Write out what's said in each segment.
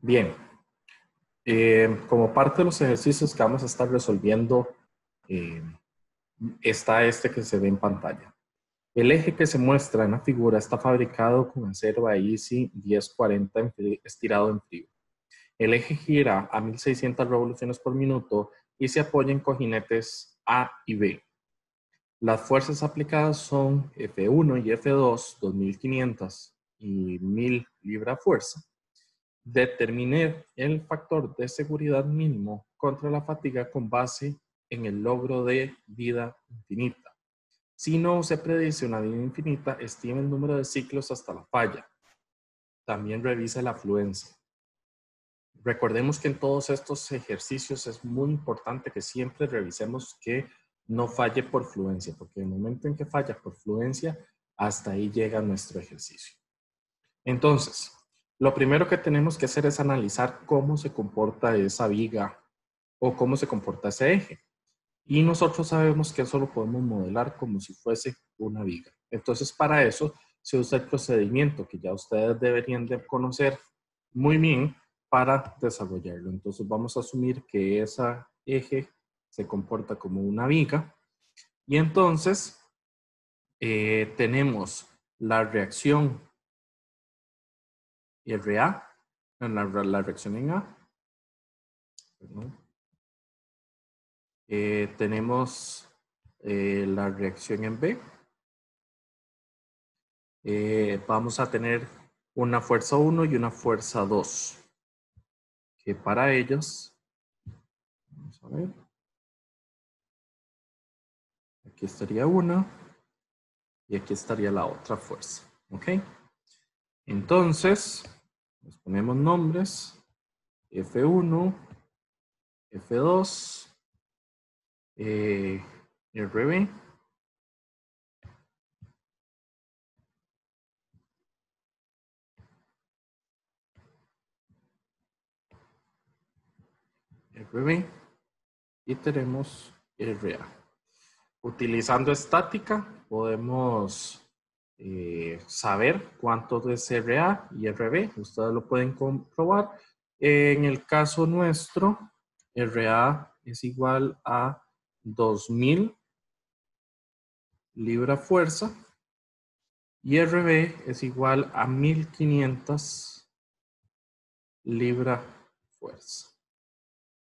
Bien, como parte de los ejercicios que vamos a estar resolviendo, eh, está este que se ve en pantalla. El eje que se muestra en la figura está fabricado con acero AISI 1040 estirado en frío. El eje gira a 1600 revoluciones por minuto y se apoya en cojinetes A y B. Las fuerzas aplicadas son F1 y F2, 2500 y 1000 libra-fuerza. Determine el factor de seguridad mínimo contra la fatiga con base en el logro de vida infinita. Si no se predice una vida infinita, estime el número de ciclos hasta la falla. También revise la afluencia. Recordemos que en todos estos ejercicios es muy importante que siempre revisemos que no falle por fluencia, porque en el momento en que falla por fluencia, hasta ahí llega nuestro ejercicio. Entonces, lo primero que tenemos que hacer es analizar cómo se comporta esa viga o cómo se comporta ese eje. Y nosotros sabemos que eso lo podemos modelar como si fuese una viga. Entonces, para eso se usa el procedimiento que ya ustedes deberían de conocer muy bien para desarrollarlo. Entonces, vamos a asumir que ese eje se comporta como una viga. Y entonces, tenemos la reacción RA, la reacción en A. Tenemos la reacción en B. Vamos a tener una fuerza 1 y una fuerza 2. Que para ellos, vamos a ver. Aquí estaría una y aquí estaría la otra fuerza. ¿Ok? Entonces, les ponemos nombres. F1, F2, RB. RB y tenemos RA. Utilizando estática podemos saber cuánto es RA y RB. Ustedes lo pueden comprobar. En el caso nuestro, RA es igual a 2000 libra fuerza y RB es igual a 1500 libra fuerza.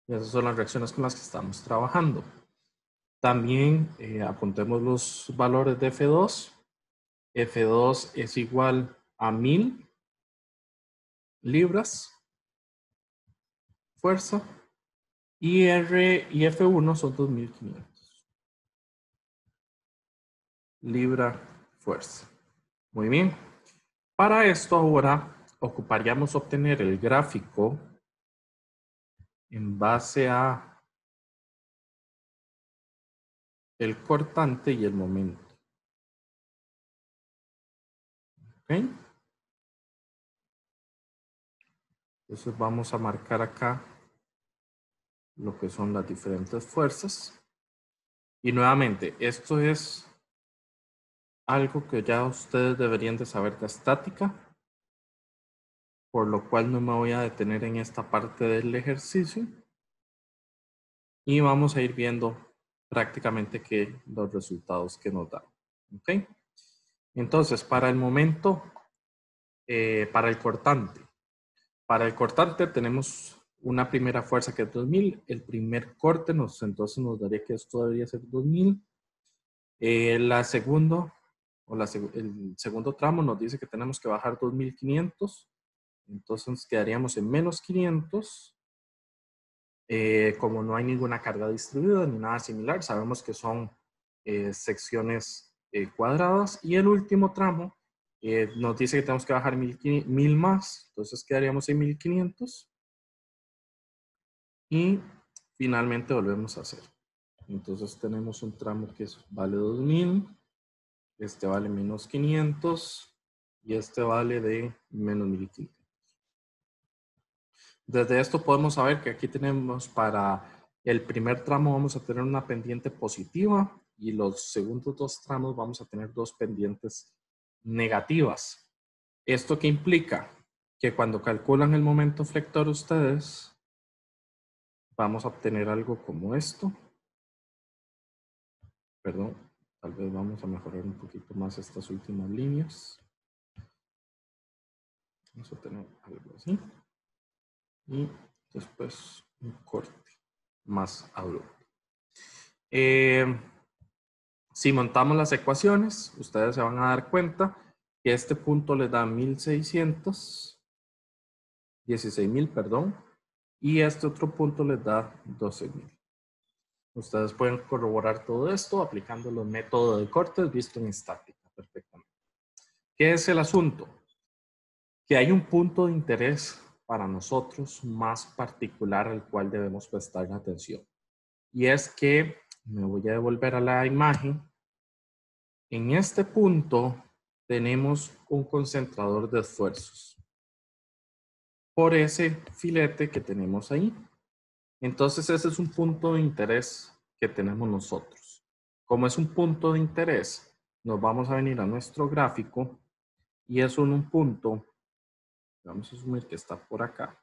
Y esas son las reacciones con las que estamos trabajando. También apuntemos los valores de F2. F2 es igual a 1000 libras fuerza y R y F1 son 2500 libra fuerza. Muy bien. Para esto ahora ocuparíamos obtener el gráfico en base a el cortante y el momento. ¿Ok? Entonces vamos a marcar acá lo que son las diferentes fuerzas. Y nuevamente, esto es algo que ya ustedes deberían de saber de estática, por lo cual no me voy a detener en esta parte del ejercicio. Y vamos a ir viendo prácticamente los resultados que nos dan. ¿Ok? Entonces, para el momento, para el cortante. Para el cortante tenemos una primera fuerza que es 2000. El primer corte entonces nos daría que esto debería ser 2000. El segundo tramo nos dice que tenemos que bajar 2500. Entonces quedaríamos en menos 500. Como no hay ninguna carga distribuida ni nada similar, sabemos que son secciones cuadradas. Y el último tramo nos dice que tenemos que bajar 1000 más. Entonces quedaríamos en 1500. Y finalmente volvemos a hacer. Entonces tenemos un tramo que vale 2000. Este vale menos 500. Y este vale de menos 1500. Desde esto podemos saber que aquí tenemos para el primer tramo vamos a tener una pendiente positiva y los segundos dos tramos vamos a tener dos pendientes negativas. ¿Esto qué implica? que cuando calculan el momento flector ustedes, vamos a obtener algo como esto. Perdón, tal vez vamos a mejorar un poquito más estas últimas líneas. Vamos a tener algo así. Y después un corte más abrupto. Si montamos las ecuaciones, ustedes se van a dar cuenta que este punto les da 16.000, perdón, y este otro punto les da 12.000. Ustedes pueden corroborar todo esto aplicando los métodos de cortes visto en estática perfectamente. ¿Qué es el asunto? Que hay un punto de interés para nosotros más particular al cual debemos prestar atención. Y es que, me voy a devolver a la imagen, en este punto tenemos un concentrador de esfuerzos por ese filete que tenemos ahí. Entonces ese es un punto de interés que tenemos nosotros. Como es un punto de interés, nos vamos a venir a nuestro gráfico y es un punto, vamos a asumir que está por acá.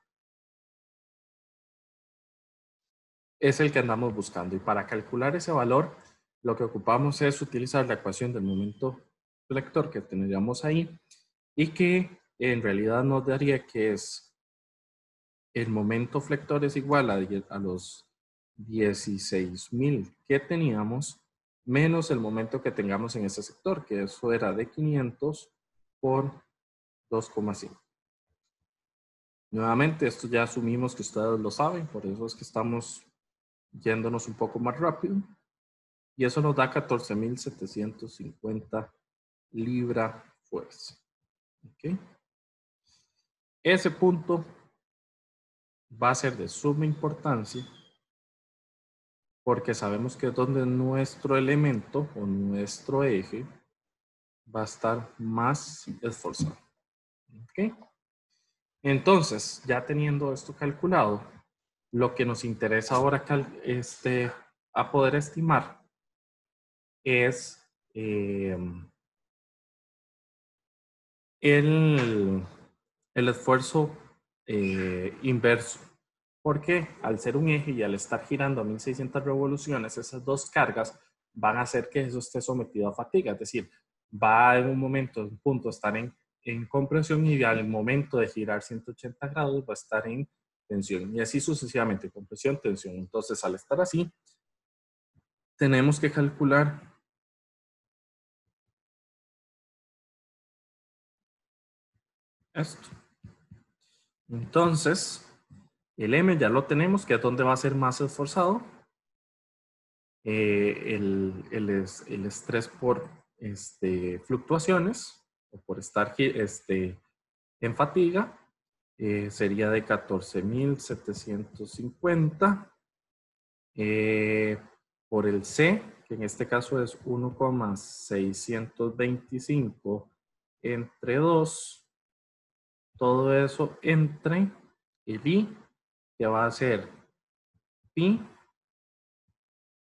Es el que andamos buscando y para calcular ese valor lo que ocupamos es utilizar la ecuación del momento flector que tendríamos ahí y que en realidad nos daría que es el momento flector es igual a los 16.000 que teníamos menos el momento que tengamos en ese sector, que eso era de 500 por 2,5. Nuevamente, esto ya asumimos que ustedes lo saben, por eso es que estamos yéndonos un poco más rápido. Y eso nos da 14.750 libra fuerza. ¿Okay? Ese punto va a ser de suma importancia porque sabemos que es donde nuestro elemento o nuestro eje va a estar más esforzado. ¿Okay? Entonces, ya teniendo esto calculado, lo que nos interesa ahora a poder estimar es el esfuerzo inverso. Porque al ser un eje y al estar girando a 1600 revoluciones, esas dos cargas van a hacer que eso esté sometido a fatiga. Es decir, va en un momento, en un punto, a estar en compresión y al momento de girar 180 grados va a estar en tensión. Y así sucesivamente, compresión, tensión. Entonces, al estar así, tenemos que calcular esto. Entonces, el M ya lo tenemos, que es donde va a ser más esforzado. El estrés por fluctuaciones o por estar en fatiga sería de 14.750 por el C, que en este caso es 1,625 entre 2. Todo eso entre el I, que va a ser pi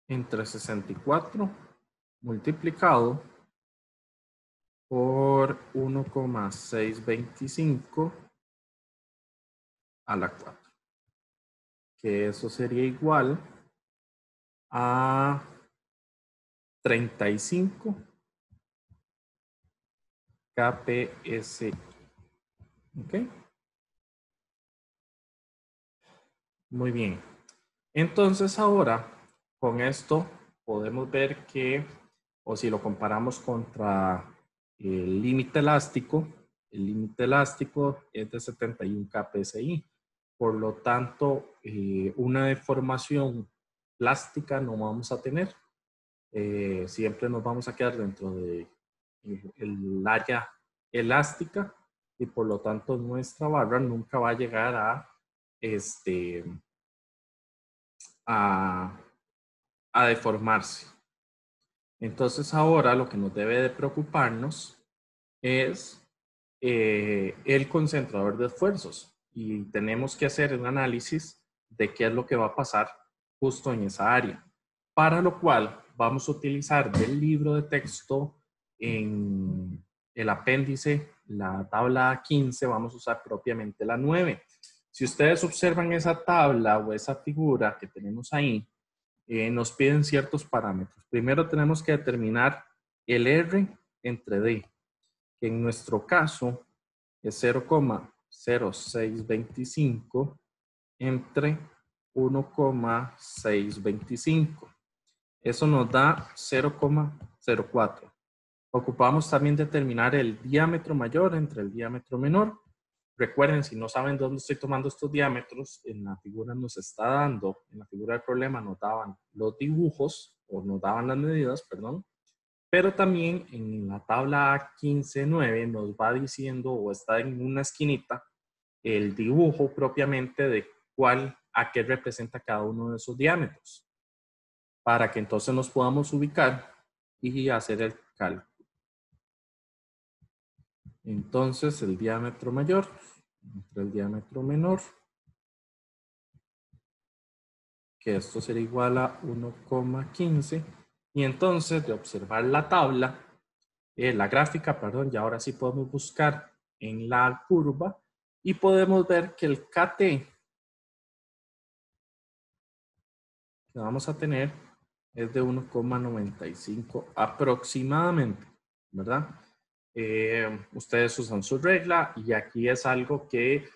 entre 64 multiplicado por 1,625 a la 4. Que eso sería igual a 35 kPSI. ¿Ok? Muy bien. Entonces ahora, con esto podemos ver que, o si lo comparamos contra el límite elástico es de 71 kPSI. Por lo tanto, una deformación plástica no vamos a tener. Siempre nos vamos a quedar dentro de el área elástica y por lo tanto nuestra barra nunca va a llegar a deformarse. Entonces ahora lo que nos debe de preocuparnos es el concentrador de esfuerzos y tenemos que hacer un análisis de qué es lo que va a pasar justo en esa área. Para lo cual vamos a utilizar del libro de texto en el apéndice la tabla 15 vamos a usar propiamente la 9. Si ustedes observan esa tabla o esa figura que tenemos ahí, nos piden ciertos parámetros. Primero tenemos que determinar el R entre D, que en nuestro caso es 0,0625 entre 1,625. Eso nos da 0,04. Ocupamos también determinar el diámetro mayor entre el diámetro menor. Recuerden, si no saben dónde estoy tomando estos diámetros, en la figura nos está dando, en la figura del problema nos daban los dibujos, o nos daban las medidas, perdón, pero también en la tabla 15.9 nos va diciendo, o está en una esquinita, el dibujo propiamente de a qué representa cada uno de esos diámetros, para que entonces nos podamos ubicar y hacer el cálculo. Entonces, el diámetro mayor entre el diámetro menor, que esto será igual a 1,15. Y entonces, de observar la tabla, la gráfica, perdón, y ahora sí podemos buscar en la curva y podemos ver que el KT que vamos a tener es de 1,95 aproximadamente, ¿verdad? Ustedes usan su regla y aquí es algo que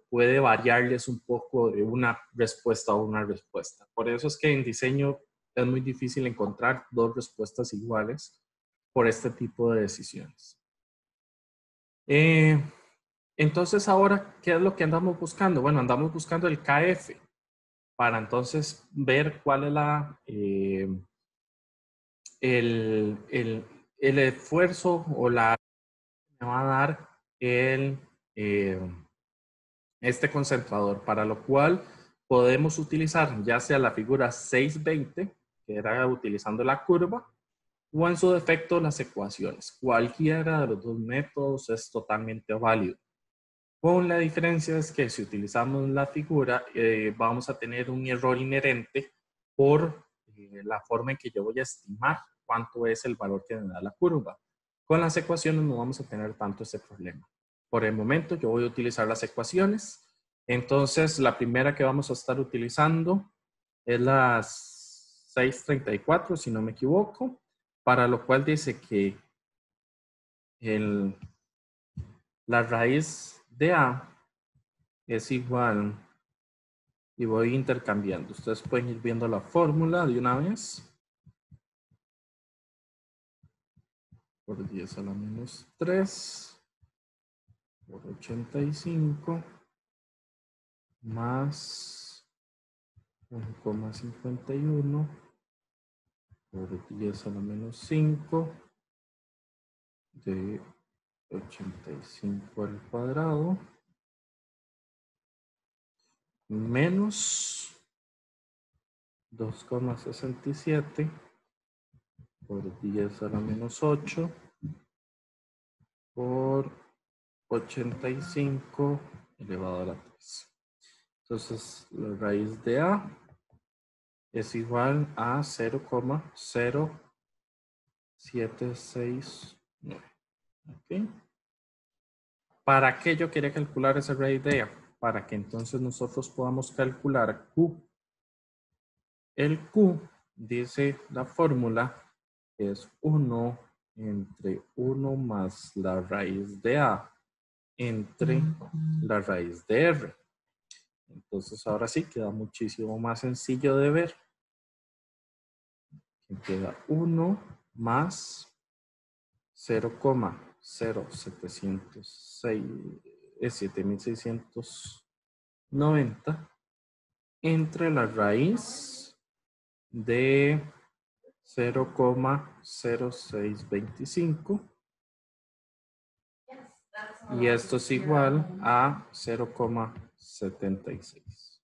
puede variarles un poco de una respuesta a una respuesta. Por eso es que en diseño es muy difícil encontrar dos respuestas iguales por este tipo de decisiones. Entonces ahora, ¿qué es lo que andamos buscando? Bueno, andamos buscando el KF para entonces ver cuál es el esfuerzo o la me va a dar este concentrador, para lo cual podemos utilizar ya sea la figura 620, que era utilizando la curva, o en su defecto las ecuaciones. Cualquiera de los dos métodos es totalmente válido. Con la diferencia es que si utilizamos la figura, vamos a tener un error inherente por la forma en que yo voy a estimar cuánto es el valor que me da la curva. Con las ecuaciones no vamos a tener tanto ese problema. Por el momento yo voy a utilizar las ecuaciones. Entonces la primera que vamos a estar utilizando es la 634, si no me equivoco, para lo cual dice que la raíz de A es igual, y voy intercambiando. Ustedes pueden ir viendo la fórmula de una vez. Por 10 a la menos 3 por 85 más 1,51 por 10 a la menos 5 de 85 al cuadrado menos 2,67 por 10 a la menos 8 por 85 elevado a la 3. Entonces, la raíz de A es igual a 0,0769. ¿Ok? ¿Para qué yo quería calcular esa raíz de A? Para que entonces nosotros podamos calcular Q. El Q, dice la fórmula, es 1 entre 1 más la raíz de A entre la raíz de R. Entonces ahora sí queda muchísimo más sencillo de ver. Queda 1 más 0,7690 entre la raíz de 0,0625 y esto es igual a 0,76.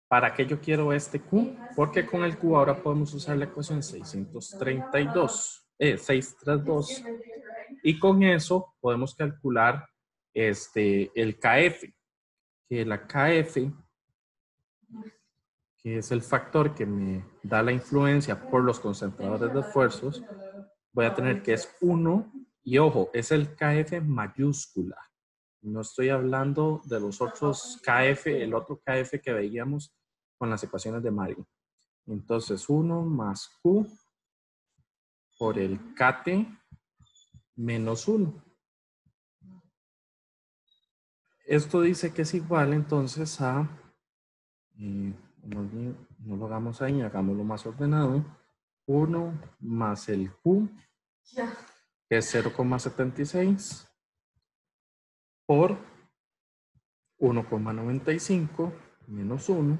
¿Para qué yo quiero este Q? Porque con el Q ahora podemos usar la ecuación 632 y con eso podemos calcular el KF, que la KF, que es el factor que me da la influencia por los concentradores de esfuerzos, voy a tener que es 1 Y ojo, es el KF mayúscula. No estoy hablando de los otros KF, el otro KF que veíamos con las ecuaciones de Mario. Entonces, 1 más Q por el KT menos 1. Esto dice que es igual entonces a, no lo hagamos ahí, hagámoslo más ordenado, 1 más el Q, que es 0,76, por 1,95 menos 1.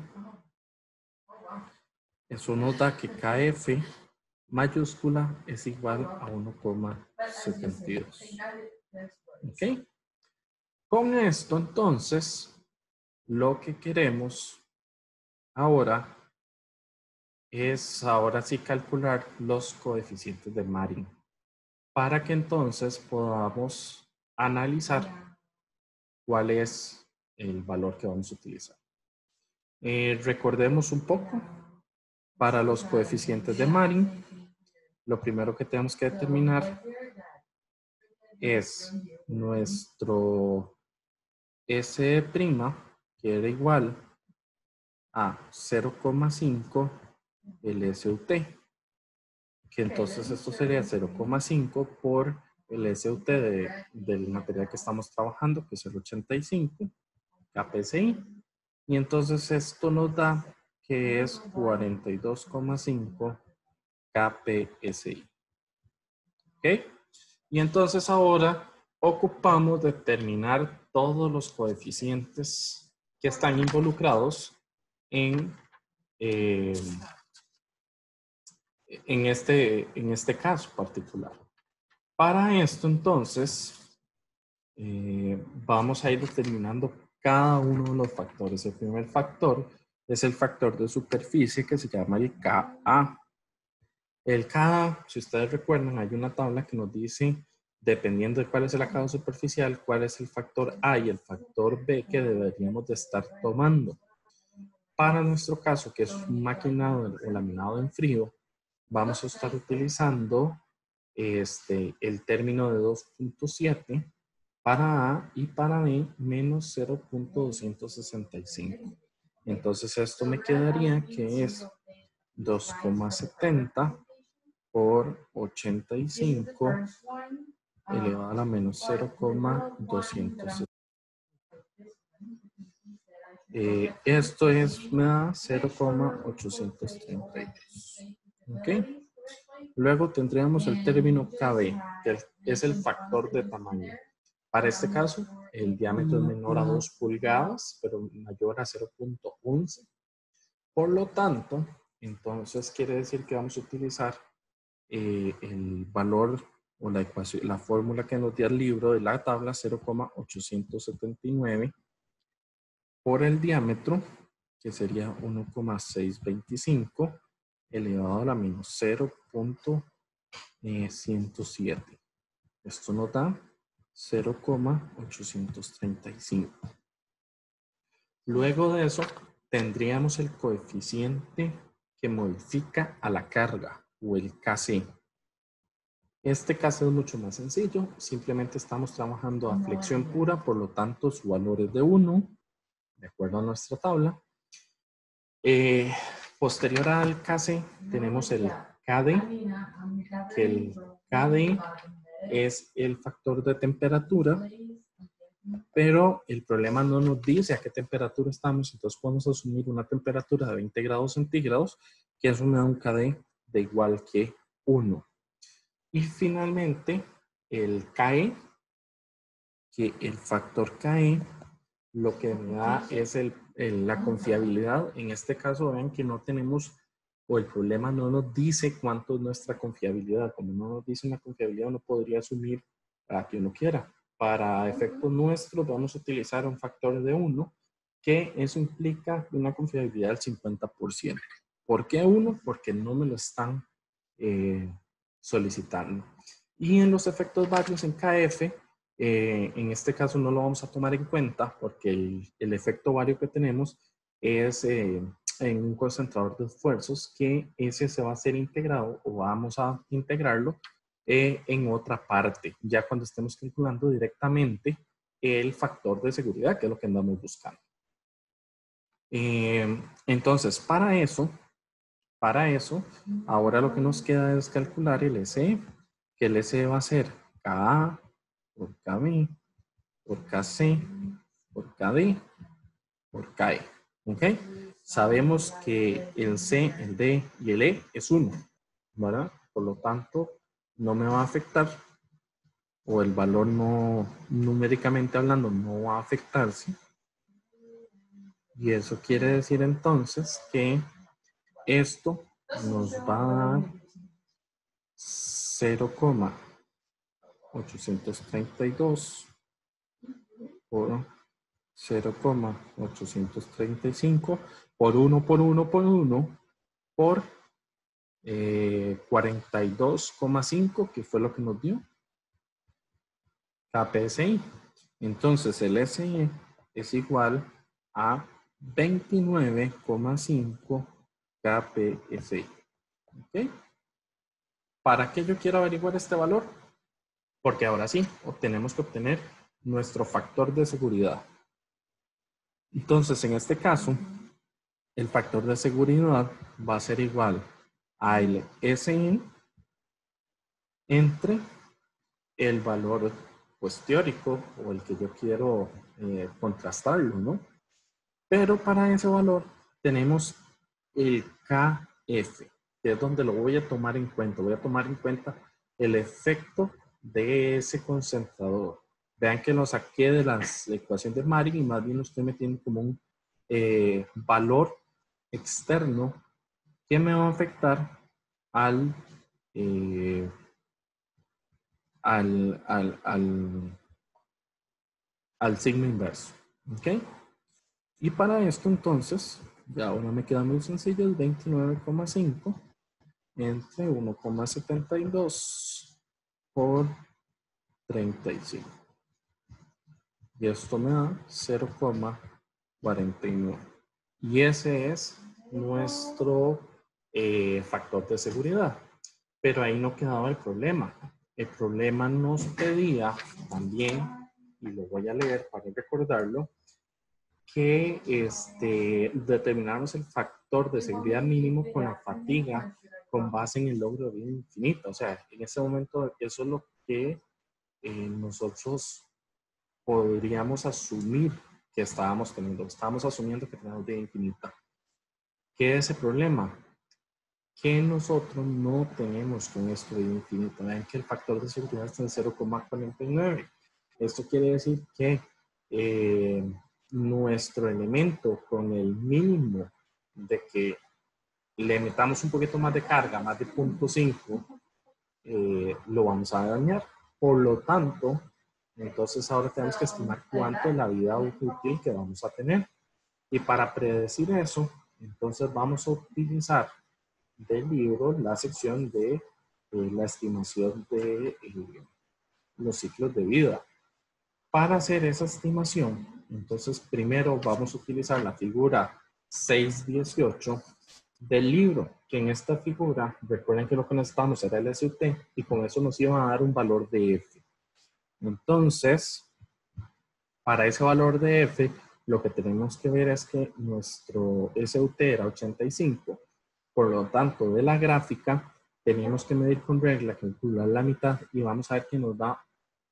Eso nos da que KF mayúscula es igual a 1,72. ¿Ok? Con esto, entonces, lo que queremos ahora es ahora sí calcular los coeficientes de Marin para que entonces podamos analizar cuál es el valor que vamos a utilizar. Recordemos un poco, para los coeficientes de Marin, lo primero que tenemos que determinar es nuestro S', que era igual a 0,5 el SUT, que entonces esto sería 0,5 por el SUT del material que estamos trabajando, que es el 85 kPSI, y entonces esto nos da que es 42,5 kPSI. ¿Ok? Y entonces ahora ocupamos determinar todos los coeficientes que están involucrados en este caso particular. Para esto entonces vamos a ir determinando cada uno de los factores. El primer factor es el factor de superficie que se llama el Ka. El Ka, si ustedes recuerdan, hay una tabla que nos dice, dependiendo de cuál es el acabado superficial, cuál es el factor A y el factor B que deberíamos de estar tomando. Para nuestro caso, que es un maquinado o laminado en frío, vamos a estar utilizando el término de 2.7 para A y para B menos 0.265. Entonces esto me quedaría que es 2,70 por 85 elevado a la menos 0,260. Esto me da 0,832. ¿Ok? Luego tendríamos el término KB, que es el factor de tamaño. Para este caso, el diámetro es menor a 2 pulgadas, pero mayor a 0.11. Por lo tanto, entonces quiere decir que vamos a utilizar el valor o la ecuación, la fórmula que nos dio el libro de la tabla, 0,879 por el diámetro, que sería 1,625 elevado a la menos 0.107. Esto nos da 0,835. Luego de eso, tendríamos el coeficiente que modifica a la carga, o el KC. Este caso es mucho más sencillo. Simplemente estamos trabajando a flexión pura, por lo tanto su valor es de 1, de acuerdo a nuestra tabla. Posterior al KC tenemos el KD, que el KD es el factor de temperatura, pero el problema no nos dice a qué temperatura estamos, entonces podemos asumir una temperatura de 20 grados centígrados, que eso me da un KD de igual que 1. Y finalmente, el KE, que el factor KE lo que me da es la confiabilidad. En este caso, ven que no tenemos, o el problema no nos dice cuánto es nuestra confiabilidad. Como no nos dice una confiabilidad, uno podría asumir para que uno quiera. Para efectos nuestros, vamos a utilizar un factor de 1, que eso implica una confiabilidad del 50%. ¿Por qué 1? Porque no me lo están solicitando. Y en los efectos varios en KF, en este caso no lo vamos a tomar en cuenta porque el efecto vario que tenemos es en un concentrador de esfuerzos, que ese se va a ser integrado o vamos a integrarlo en otra parte, ya cuando estemos calculando directamente el factor de seguridad, que es lo que andamos buscando. Entonces, para eso, ahora lo que nos queda es calcular el SE, que el SE va a ser KA por KB por KC por KD por KE. ¿Ok? Sabemos que el C, el D y el E es 1, ¿verdad? Por lo tanto, no me va a afectar, o el valor no, numéricamente hablando, no va a afectarse. Y eso quiere decir entonces que esto nos va a dar 0,832 por 0,835 por 1 por 1 por 1 por 42,5, que fue lo que nos dio KPSI. Entonces el SI es igual a 29,5 KPSI. ¿Ok? ¿Para qué yo quiero averiguar este valor? Porque ahora sí, tenemos que obtener nuestro factor de seguridad. Entonces, en este caso, el factor de seguridad va a ser igual a el SI entre el valor pues teórico o el que yo quiero contrastarlo, ¿no? Pero para ese valor tenemos el KF, que es donde lo voy a tomar en cuenta. Voy a tomar en cuenta el efecto de ese concentrador. Vean que lo saqué de la ecuación de Marin y más bien lo estoy metiendo como un valor externo que me va a afectar al signo inverso. ¿Ok? Y para esto entonces, ya ahora me queda muy sencillo, el 29,5 entre 1,72 por 35. Y esto me da 0,49. Y ese es nuestro factor de seguridad. Pero ahí no quedaba el problema. El problema nos pedía también, y lo voy a leer para recordarlo, que determinamos el factor de seguridad mínimo con la fatiga con base en el logro de vida infinita. O sea, en ese momento eso es lo que nosotros podríamos asumir que estábamos teniendo. Estamos asumiendo que tenemos vida infinita. ¿Qué es ese problema? Que nosotros no tenemos con esto vida infinita. Vean que el factor de seguridad está en 0,49. Esto quiere decir que nuestro elemento con el mínimo de que le metamos un poquito más de carga, más de 0,5, lo vamos a dañar. Por lo tanto, entonces ahora tenemos que estimar cuánto es la vida útil que vamos a tener. Y para predecir eso, entonces vamos a utilizar del libro la sección de la estimación de los ciclos de vida. Para hacer esa estimación, entonces primero vamos a utilizar la figura 618 del libro, que en esta figura, recuerden que lo que necesitamos era el SUT y con eso nos iba a dar un valor de F. Entonces, para ese valor de F, lo que tenemos que ver es que nuestro SUT era 85, por lo tanto, de la gráfica, teníamos que medir con regla, calcular la mitad y vamos a ver que nos da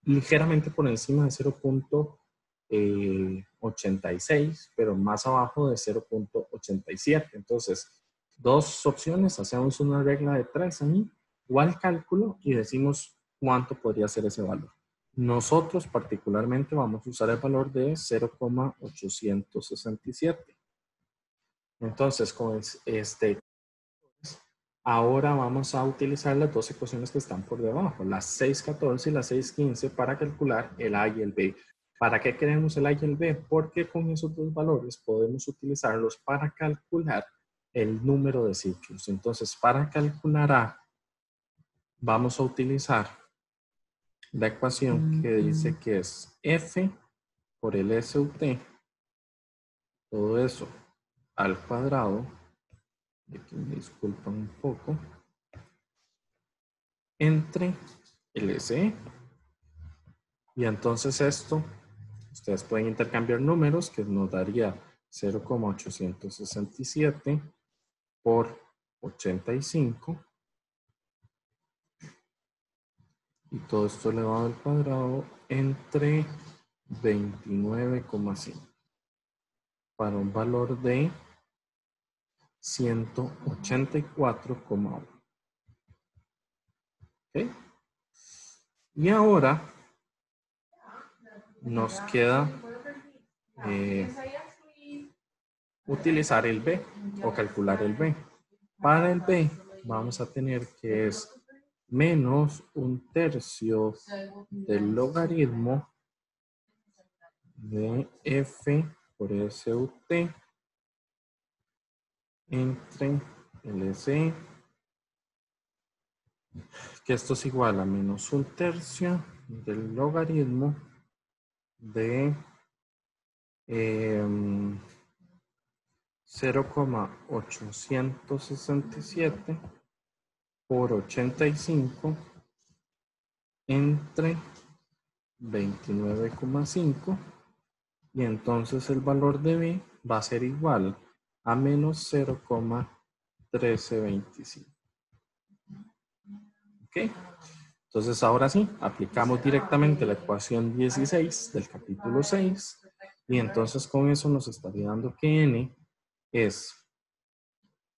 ligeramente por encima de 0,86, pero más abajo de 0,87. Entonces, dos opciones, hacemos una regla de 3 ahí, o al cálculo y decimos cuánto podría ser ese valor. Nosotros particularmente vamos a usar el valor de 0,867. Entonces, con ahora vamos a utilizar las dos ecuaciones que están por debajo, la 614 y la 615, para calcular el A y el B. ¿Para qué queremos el A y el B? Porque con esos dos valores podemos utilizarlos para calcular el número de ciclos. Entonces, para calcular A, vamos a utilizar la ecuación que dice que es F por el SUT, todo eso al cuadrado, aquí me disculpan un poco, entre LC. Y entonces esto, ustedes pueden intercambiar números que nos daría 0,867 por 85. Y todo esto elevado al cuadrado entre 29,5 para un valor de 184,1. ¿Okay? Y ahora nos queda utilizar el B o calcular el B. Para el B vamos a tener que es menos 1/3 del logaritmo de F por SUT entre LC, que esto es igual a menos 1/3 del logaritmo de 0,867 por 85 entre 29,5, y entonces el valor de B va a ser igual a menos 0,1325. ¿Ok? Entonces ahora sí, aplicamos directamente la ecuación 16 del capítulo 6, y entonces con eso nos estaría dando que N es,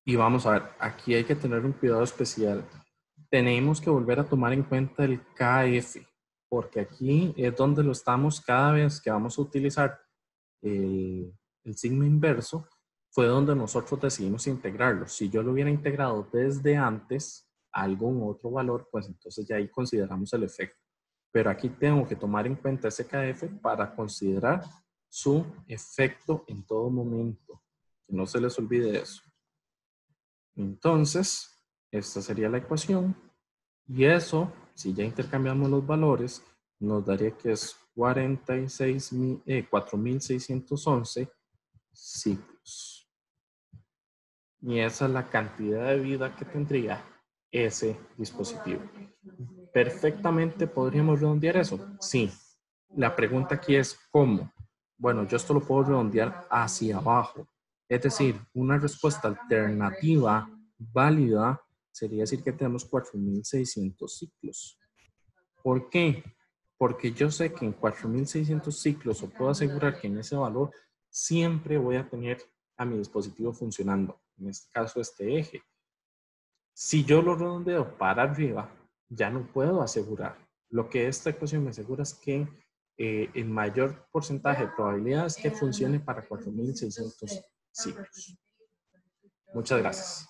y vamos a ver, aquí hay que tener un cuidado especial. Tenemos que volver a tomar en cuenta el KF, porque aquí es donde lo estamos cada vez que vamos a utilizar el signo inverso, fue donde nosotros decidimos integrarlo. Si yo lo hubiera integrado desde antes a algún otro valor, pues entonces ya ahí consideramos el efecto. Pero aquí tengo que tomar en cuenta ese KF para considerar su efecto en todo momento. Que no se les olvide eso. Entonces, esta sería la ecuación. Y eso, si ya intercambiamos los valores, nos daría que es 4.611 ciclos. Y esa es la cantidad de vida que tendría ese dispositivo. ¿Perfectamente podríamos redondear eso? Sí. La pregunta aquí es ¿cómo? Bueno, yo esto lo puedo redondear hacia abajo. Es decir, una respuesta alternativa válida sería decir que tenemos 4.600 ciclos. ¿Por qué? Porque yo sé que en 4.600 ciclos, o puedo asegurar que en ese valor siempre voy a tener a mi dispositivo funcionando. En este caso, este eje. Si yo lo redondeo para arriba, ya no puedo asegurar. Lo que esta ecuación me asegura es que el mayor porcentaje de probabilidad es que funcione para 4.600 ciclos. Muchas gracias.